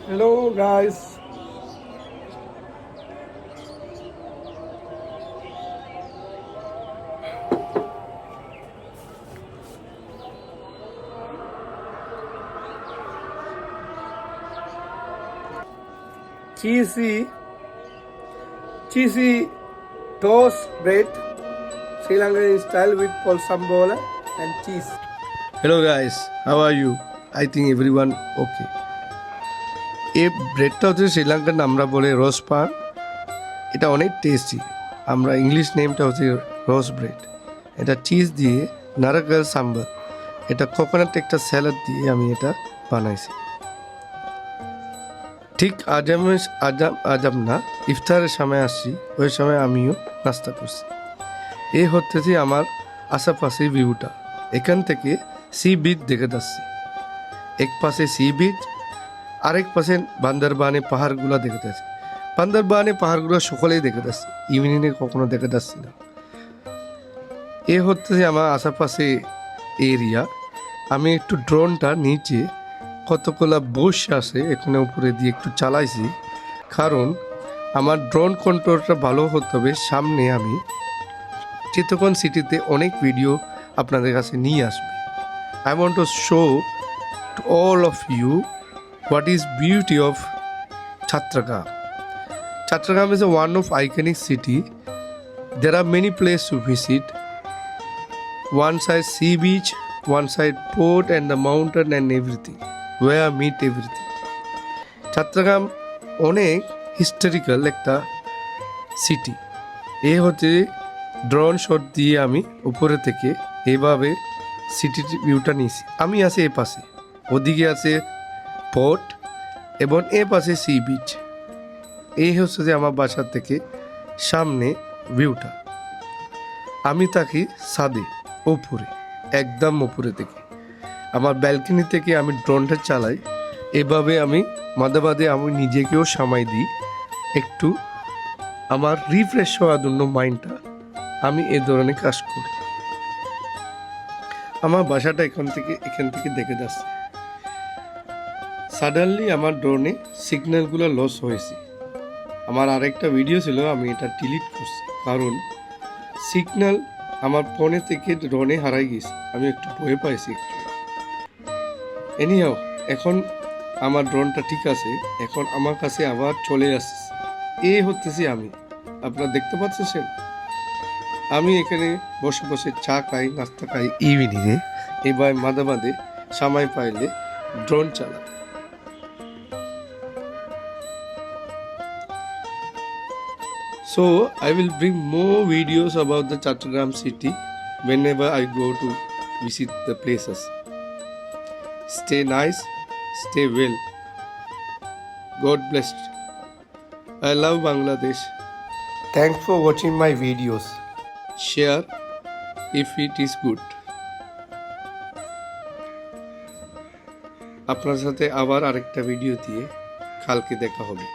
Hello guys. Cheesy toast bread, Sri Lankan style with polsambola and cheese. Hello guys, how are you? I think everyone okay. এই ব্রেডটা হচ্ছে শ্রীলঙ্কার আমরা বলে রোজ পান। এটা অনেক টেস্টি। আমরা ইংলিশ নেমটা হচ্ছে রোজ ব্রেড। এটা চিজ দিয়ে নারকেল সাম্বার, এটা কোকোনাট একটা স্যালাড দিয়ে আমি এটা বানাইছি। ঠিক আজাম না, ইফতারের সময় আসছি, ওই সময় আমিও নাস্তা করছি। এই হচ্ছে আমার আশেপাশে ভিউটা। এখান থেকে সি বিচ দেখে যাচ্ছি। এক পাশে সি বিচ, আরেক পাশে বান্দরবানে পাহাড়গুলো দেখে যাচ্ছি। বান্দরবানে পাহাড়গুলো সকলেই দেখে যাচ্ছি, ইভিনিংয়ে কখনো দেখে যাচ্ছি না। এ হচ্ছে আমার আশেপাশে এরিয়া। আমি একটু ড্রোনটা নিচে কতগুলা বস আছে এখানে উপরে দিয়ে একটু চালাইছি, কারণ আমার ড্রোন কন্ট্রোলটা ভালো হতে হবে। সামনে আমি চিত্তকন সিটিতে অনেক ভিডিও আপনাদের কাছে নিয়ে আসবে। I want to show to all of you what is beauty of Chattragam. Chattragam is one of iconic city. There are many places to visit. One side sea beach, one side port and the mountain and everything, where I meet everything. Chattragam অনেক historical একটা city. এ হচ্ছে drone shot দিয়ে আমি উপরে থেকে এইভাবে সিটির ভিউটা নিয়েছি। আমি আছি এ পাশে, ওদিকে আছে পোর্ট এবং এ পাশে সি বিচ। এই হচ্ছে যে আমার বাসার থেকে সামনে ভিউটা। আমি থাকি ছাদে উপরে, একদম উপরে থেকে। আমার ব্যালকনি থেকে আমি ড্রোনটা চালাই। এভাবে আমি মাঝে মাঝে আমি নিজেকেও সময় দিই একটু আমার রিফ্রেশ হওয়ার জন্য মাইন্ডটা। আমি এ ধরনের কাজ করি। আমার বাসাটা এখান থেকে দেখে যাচ্ছে। সাডেনলি আমার ড্রোনে সিগন্যালগুলো লস হয়েছে। আমার আরেকটা ভিডিও ছিল, আমি এটা ডিলিট করছি, কারণ সিগন্যাল আমার ফোনে থেকে ড্রোনে হারাই গেছে। আমি একটু ভয় পাইছি একটু। এনিহাও এখন আমার ড্রোনটা ঠিক আছে, এখন আমার কাছে আবার চলে আসছে। এই হতেছি আমি, আপনারা দেখতে পাচ্ছেন। আমি এখানে বসে বসে চা খাই, নাস্তা খাই ইভিনিংয়ে। এবার মাঝে মাঝে সময় পাইলে ড্রোন চালাই। So I will bring more videos about the Chattragam city whenever I go to visit the places. Stay nice, stay well. God bless. I love Bangladesh. Thanks for watching my videos. Share if it is good. আপনার সাথে আবার আরেকটা video দিয়ে কালকে দেখা হবে।